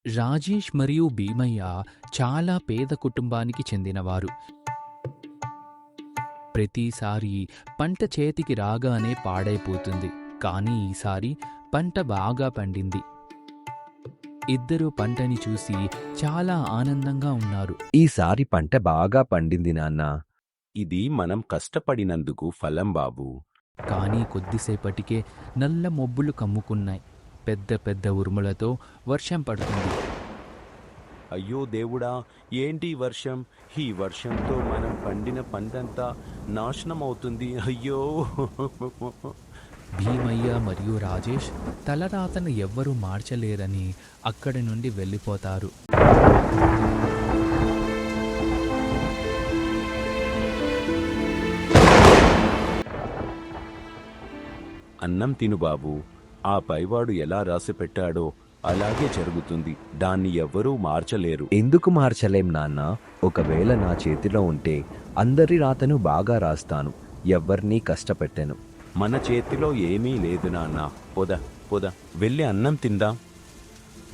రాజేష్ మరియు భీమయ్య చాలా పేద కుటుంబానికి చెందినవారు. ప్రతిసారి పంట చేతికి రాగానే పాడైపోతుంది. కానీ ఈసారి పంట బాగా పండింది. ఇద్దరూ పంటని చూసి చాలా ఆనందంగా ఉన్నారు. ఈసారి పంట బాగా పండింది నాన్నా. ఇది మనం కష్టపడినందుకు ఫలం బాబూ. కానీ కొద్దిసేపటికే నల్ల మబ్బులు కమ్ముకున్నాయి. పెద్ద పెద్ద ఉరుములతో వర్షం పడుతుంది. అయ్యో దేవుడా, ఏంటి ఈ వర్షం? ఈ వర్షంతో మనం పండిన పంటంతా నాశనం అవుతుంది. అయ్యో! భీమయ్య మరియు రాజేష్ తలరాతను ఎవ్వరూ మార్చలేరని అక్కడి నుండి వెళ్ళిపోతారు. అన్నం తిను బాబూ. ఆ పైవాడు ఎలా రాసి పెట్టాడో అలాగే జరుగుతుంది. దాన్ని ఎవ్వరూ మార్చలేరు. ఎందుకు మార్చలేం నాన్నా? ఒకవేళ నా చేతిలో ఉంటే అందరి రాతను బాగా రాస్తాను. ఎవ్వర్నీ కష్టపెట్టాను. మన చేతిలో ఏమీ లేదు నాన్న. పొద పొద వెళ్ళి అన్నం తిందాం.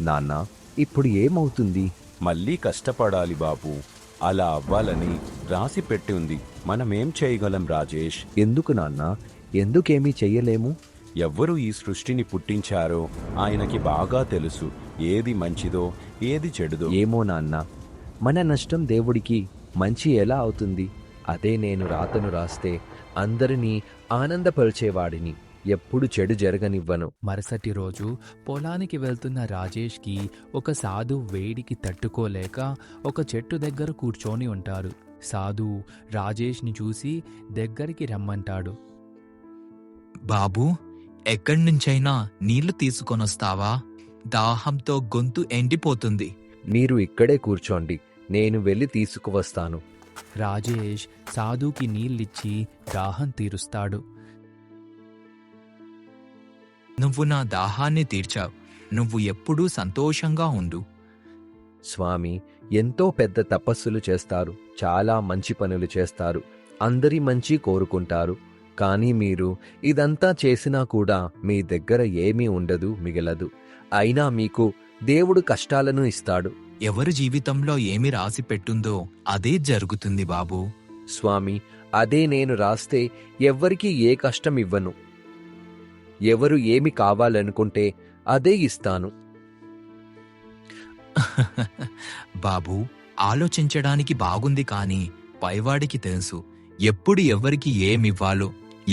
నాన్నా, ఇప్పుడు ఏమవుతుంది? మళ్ళీ కష్టపడాలి బాబూ. అలా అవ్వాలని రాసి పెట్టి ఉంది. మనమేం చేయగలం రాజేష్? ఎందుకు నాన్నా? ఎందుకేమీ చెయ్యలేము? ఎవ్వరు ఈ సృష్టిని పుట్టించారో ఆయనకి బాగా తెలుసు. ఏది మంచిదో ఏది చెడుదో. ఏమో నాన్నా, మన నష్టం దేవుడికి మంచి ఎలా అవుతుంది? అదే నేను రాతను రాస్తే అందరినీ ఆనందపరిచేవాడిని. ఎప్పుడు చెడు జరగనివ్వను. మరుసటి రోజు పొలానికి వెళ్తున్న రాజేష్కి ఒక సాధు వేడికి తట్టుకోలేక ఒక చెట్టు దగ్గర కూర్చొని ఉంటారు. సాధు రాజేష్ని చూసి దగ్గరికి రమ్మంటాడు. బాబూ, ఎక్కడి నుంచైనా నీళ్లు తీసుకొనొస్తావా? దాహంతో గొంతు ఎండిపోతుంది. మీరు ఇక్కడే కూర్చోండి, నేను వెళ్ళి తీసుకువస్తాను. రాజేష్ సాధుకి నీళ్ళిచ్చి దాహం తీరుస్తాడు. నువ్వు నా దాహాన్ని తీర్చావు. నువ్వు ఎప్పుడూ సంతోషంగా ఉండు. స్వామి ఎంతో పెద్ద తపస్సులు చేస్తారు, చాలా మంచి పనులు చేస్తారు, అందరి మంచి కోరుకుంటారు. కానీ మీరు ఇదంతా చేసినా కూడా మీ దగ్గర ఏమీ ఉండదు, మిగలదు. అయినా మీకు దేవుడు కష్టాలను ఇస్తాడు. ఎవరి జీవితంలో ఏమి రాసి పెట్టుందో అదే జరుగుతుంది బాబూ. స్వామి, అదే నేను రాస్తే ఎవ్వరికీ ఏ కష్టం ఇవ్వను. ఎవరు ఏమి కావాలనుకుంటే అదే ఇస్తాను. బాబూ, ఆలోచించడానికి బాగుంది, కానీ పైవాడికి తెలుసు ఎప్పుడు ఎవరికి ఏమివ్వాలో,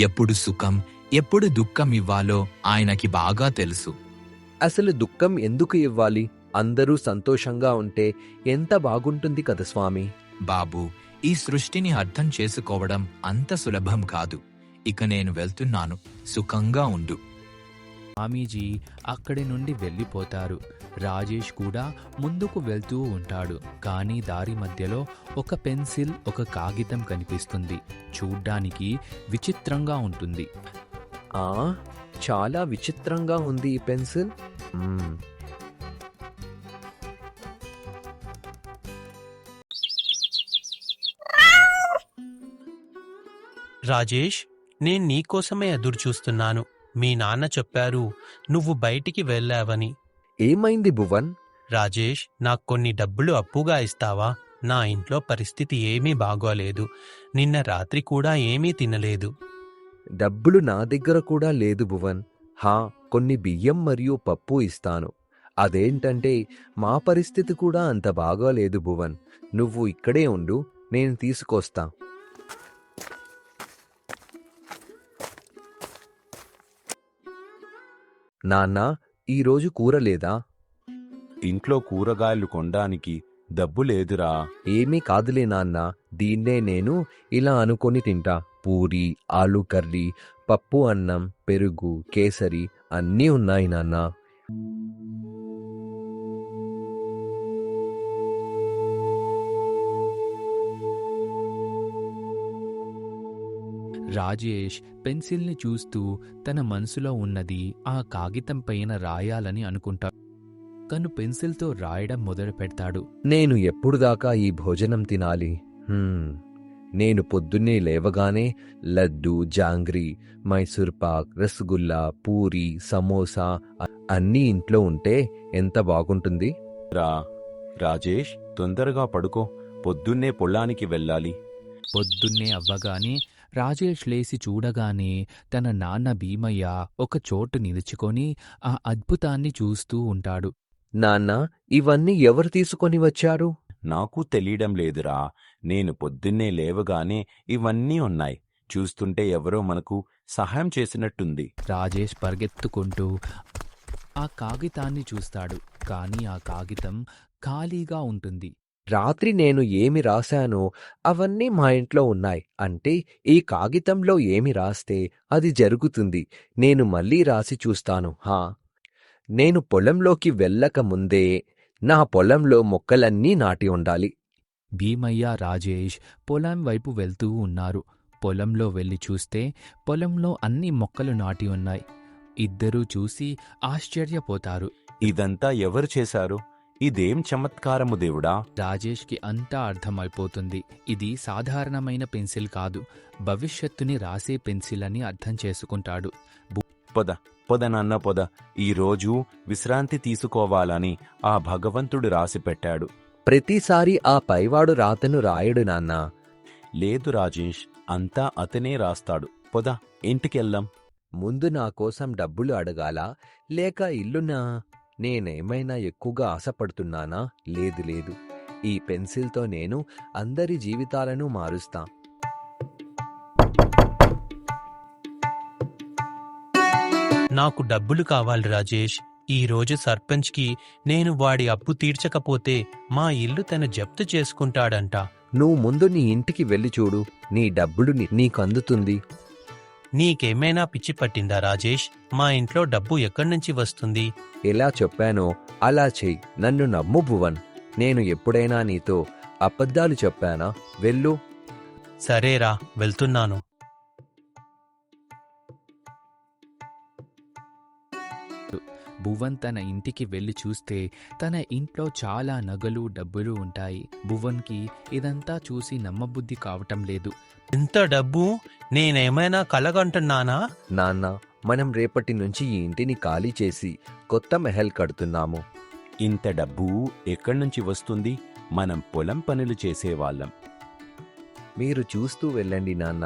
ఎప్పుడు సుఖం ఎప్పుడు దుఃఖం ఇవ్వాలో ఆయనకి బాగా తెలుసు. అసలు దుఃఖం ఎందుకు ఇవ్వాలి? అందరూ సంతోషంగా ఉంటే ఎంత బాగుంటుంది కదా స్వామి. బాబూ, ఈ సృష్టిని అర్థం చేసుకోవడం అంత సులభం కాదు. ఇక నేను వెళ్తున్నాను. సుఖంగా ఉండు. స్వామీజీ అక్కడి నుండి వెళ్ళిపోతారు. రాజేష్ కూడా ముందుకు వెళ్తూ ఉంటాడు. కానీ దారి మధ్యలో ఒక పెన్సిల్, ఒక కాగితం కనిపిస్తుంది. చూడ్డానికి విచిత్రంగా ఉంటుంది. చాలా విచిత్రంగా ఉంది ఈ పెన్సిల్. రాజేష్, నేను నీకోసమే ఎదురుచూస్తున్నాను. మీ నాన్న చెప్పారు నువ్వు బయటికి వెళ్ళావని. ఏమైంది భువన్? రాజేష్, నాకు కొన్ని డబ్బులు అప్పుగా ఇస్తావా? నా ఇంట్లో పరిస్థితి ఏమీ బాగోలేదు. నిన్న రాత్రి కూడా ఏమీ తినలేదు. డబ్బులు నా దగ్గర కూడా లేదు భువన్. కొన్ని బియ్యం మరియు పప్పు ఇస్తాను. అదేంటంటే మా పరిస్థితి కూడా అంత బాగోలేదు భువన్. నువ్వు ఇక్కడే ఉండు, నేను తీసుకొస్తా. నాన్నా, ఈరోజు కూర లేదా? ఇంట్లో కూరగాయలు కొనడానికి డబ్బు లేదురా. ఏమీ కాదులే నాన్నా, దీన్నే నేను ఇలా అనుకొని తింటా. పూరి, ఆలు కర్రీ, పప్పు అన్నం, పెరుగు, కేసరి అన్నీ ఉన్నాయి నాన్నా. రాజేష్ పెన్సిల్ని చూస్తూ తన మనసులో ఉన్నది ఆ కాగితం పైన రాయాలని అనుకుంటాడు. తను పెన్సిల్తో రాయడం మొదలు పెడతాడు. నేను ఎప్పుడు దాకా ఈ భోజనం తినాలి? నేను పొద్దున్నే లేవగానే లడ్డు, జాంగ్రీ, మైసూర్ పాక్, రసగుల్లా, పూరి, సమోసా అన్నీ ఇంట్లో ఉంటే ఎంత బాగుంటుంది. రా రాజేష్, తొందరగా పడుకో, పొద్దున్నే పొలానికి వెళ్ళాలి. పొద్దున్నే అవ్వగానే రాజేష్ లేచి చూడగానే తన నాన్న భీమయ్య ఒక చోటు నిలుచుకొని ఆ అద్భుతాన్ని చూస్తూ ఉంటాడు. నాన్న, ఇవన్నీ ఎవరు తీసుకొని వచ్చారు? నాకు తెలియడం లేదురా. నేను పొద్దున్నే లేవగానే ఇవన్నీ ఉన్నాయి. చూస్తుంటే ఎవరో మనకు సహాయం చేసినట్టుంది. రాజేష్ పరిగెత్తుకుంటూ ఆ కాగితాన్ని చూస్తాడు. కానీ ఆ కాగితం ఖాళీగా ఉంటుంది. రాత్రి నేను ఏమి రాశానో అవన్నీ మా ఇంట్లో ఉన్నాయి. అంటే ఈ కాగితంలో ఏమి రాస్తే అది జరుగుతుంది. నేను మళ్ళీ రాసి చూస్తాను. నేను పొలంలోకి వెళ్ళక ముందే నా పొలంలో మొక్కలన్నీ నాటి ఉండాలి. భీమయ్య, రాజేష్ పొలం వైపు వెళ్తూ ఉన్నారు. పొలంలో వెళ్ళి చూస్తే పొలంలో అన్ని మొక్కలు నాటి ఉన్నాయి. ఇద్దరూ చూసి ఆశ్చర్యపోతారు. ఇదంతా ఎవరు చేశారు? ఇదేం చమత్కారము దేవుడా! రాజేష్కి అంతా అర్థమైపోతుంది. ఇది సాధారణమైన పెన్సిల్ కాదు, భవిష్యత్తుని రాసే పెన్సిల్ అని అర్థం చేసుకుంటాడు. పొద పొద నాన్న పొద. ఈరోజు విశ్రాంతి తీసుకోవాలని ఆ భగవంతుడు రాసి పెట్టాడు. ప్రతిసారి ఆ పైవాడు రాతను రాయడు నాన్నా. లేదు రాజేష్, అంతా అతనే రాస్తాడు. పొద, ఇంటికెళ్దాం. ముందు నా కోసం డబ్బులు అడగాలా లేక ఇల్లునా? నేనేమైనా ఎక్కువగా ఆశపడుతున్నానా? లేదు లేదు. ఈ పెన్సిల్తో నేను అందరి జీవితాలను మారుస్తా. నాకు డబ్బులు కావాలి రాజేష్. ఈ రోజు సర్పంచ్కి నేను వాడి అప్పు తీర్చకపోతే మా ఇల్లు తను జప్తు చేసుకుంటాడంట. నువ్వు ముందు నీ ఇంటికి వెళ్ళి చూడు. నీ డబ్బులు నీకు అందుతుంది. నీకేమైనా పిచ్చి పట్టిందా రాజేష్? మా ఇంట్లో డబ్బు ఎక్కడి నుంచి వస్తుంది? ఎలా చెప్పానో అలా చెయ్యి. నన్ను నమ్ము భువన్. నేను ఎప్పుడైనా నీతో అబద్ధాలు చెప్పానా? వెళ్ళు. సరేరా, వెళ్తున్నాను. భువన్ తన ఇంటికి వెళ్ళి చూస్తే తన ఇంట్లో చాలా నగలు, డబ్బులు ఉంటాయి. భువన్కి ఇదంతా చూసి నమ్మబుద్ధి కావటం లేదు. ఇంత డబ్బు నేనేమైనా కలగంటున్నానా? నాన్న, మనం రేపటి నుంచి ఈ ఇంటిని ఖాళీ చేసి కొత్త మెహల్ కడుతున్నాము. ఇంత డబ్బు ఎక్కడి నుంచి వస్తుంది? మనం పొలం పనులు చేసేవాళ్ళం. మీరు చూస్తూ వెళ్ళండి నాన్న.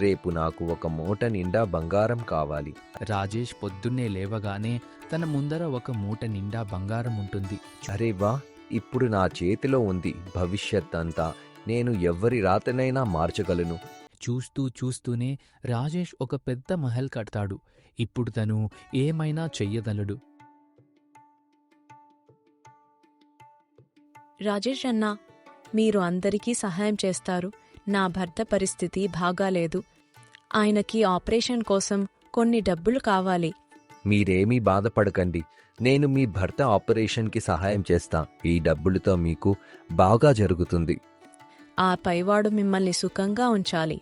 రేపు నాకు ఒక మూట నిండా బంగారం కావాలి. రాజేష్ పొద్దున్నే లేవగానే తన ముందర ఒక మూట నిండా బంగారం ఉంటుంది. అరే వా, ఇప్పుడు నా చేతిలో ఉంది భవిష్యత్ అంతా. నేను ఎవ్వరి రాతనైనా మార్చగలను. చూస్తూ చూస్తూనే రాజేష్ ఒక పెద్ద మహల్ కడతాడు. ఇప్పుడు తను ఏమైనా చెయ్యగలడు. రాజేష్ అన్నా, మీరు అందరికీ సహాయం చేస్తారు. నా భర్త పరిస్థితి బాగాలేదు. ఆయనకి ఆపరేషన్ కోసం కొన్ని డబ్బులు కావాలి. మీరేమీ బాధపడకండి. నేను మీ భర్త ఆపరేషన్కి సహాయం చేస్తా. ఈ డబ్బులతో మీకు బాగా జరుగుతుంది. ఆ పైవాడు మిమ్మల్ని సుఖంగా ఉంచాలి.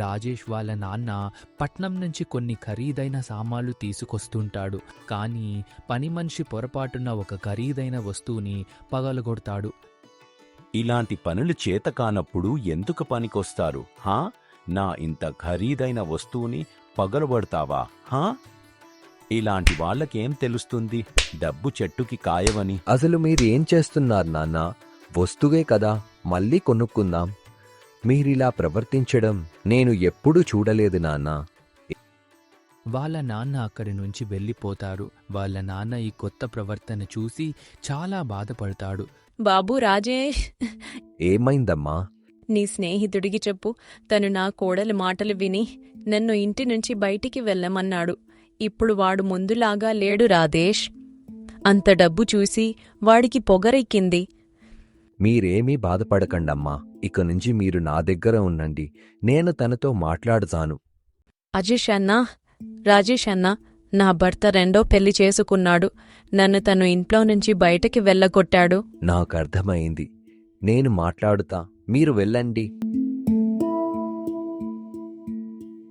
రాజేష్ వాళ్ళ నాన్న పట్నం నుంచి కొన్ని ఖరీదైన సామాన్లు తీసుకొస్తుంటాడు. కానీ పని మనిషి పొరపాటున ఒక ఖరీదైన వస్తువుని పగలగొడతాడు. ఇలాంటి పనులు చేత కానప్పుడు ఎందుకు పనికొస్తారు? నా ఇంత ఖరీదైన వస్తువుని పగలబడతావా? ఇలాంటి వాళ్ళకేం తెలుస్తుంది డబ్బు చెట్టుకి కాయవని? అసలు మీరు ఏం చేస్తున్నారు నాన్న? వస్తువే కదా, మళ్ళీ కొనుక్కుందాం. మీరిలా ప్రవర్తించడం నేను ఎప్పుడూ చూడలేదు నాన్న. వాళ్ళ నాన్న అక్కడి నుంచి వెళ్ళిపోతారు. వాళ్ళ నాన్న ఈ కొత్త ప్రవర్తన చూసి చాలా బాధపడతాడు. బాబూ రాజేష్, ఏమైందమ్మా? నీ స్నేహితుడికి చెప్పు, తను నా కోడలి మాటలు విని నన్ను ఇంటి నుంచి బయటికి వెళ్ళమన్నాడు. ఇప్పుడు వాడు ముందులాగా లేడు రాజేష్. అంత డబ్బు చూసి వాడికి పొగరెక్కింది. మీరేమీ బాధపడకండమ్మా. ఇక నుంచి మీరు నా దగ్గర ఉండండి. నేను తనతో మాట్లాడుతాను. రాజేష్ అన్నా, నా భర్త రెండో పెళ్లి చేసుకున్నాడు. నన్ను తను ఇంట్లో నుంచి బయటకి వెళ్ళగొట్టాడు. నాకు అర్థమైంది. నేను మాట్లాడుతా, మీరు వెళ్ళండి.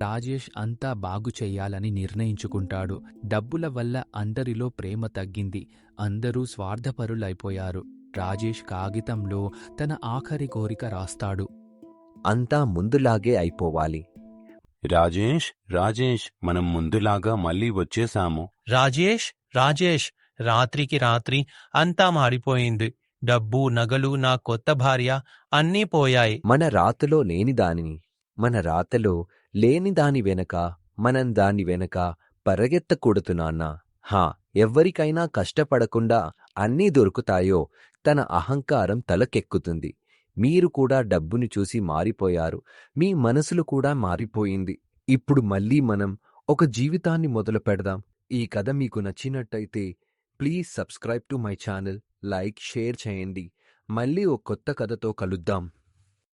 రాజేష్ అంతా బాగు చెయ్యాలని నిర్ణయించుకుంటాడు. డబ్బుల వల్ల అందరిలో ప్రేమ తగ్గింది. అందరూ స్వార్థపరులైపోయారు. రాజేష్ కాగితంలో తన ఆఖరి కోరిక రాస్తాడు. అంతా ముందులాగే అయిపోవాలి. రాజేష్, మనం ముందులాగా మళ్ళీ వచ్చేశాము. రాజేష్ రాత్రికి రాత్రి అంతా మారిపోయింది. డబ్బు, నగలు, నా కొత్త భార్య అన్నీ పోయాయి. మన రాతలో లేని దానిని, మన రాతలో లేని దాని వెనక మనం దాని వెనక పరిగెత్తకూడదు నాన్న. ఎవ్వరికైనా కష్టపడకుండా అన్నీ దొరుకుతాయో తన అహంకారం తలకెక్కుతుంది. మీరు కూడా డబ్బుని చూసి మారిపోయారు. మీ మనసులు కూడా మారిపోయింది. ఇప్పుడు మళ్ళీ మనం ఒక జీవితాన్ని మొదలు పెడదాం. ఈ కథ మీకు నచ్చినట్టయితే please subscribe to my channel, like, share చేయండి. మళ్ళీ ఒక కొత్త కథతో కలుద్దాం.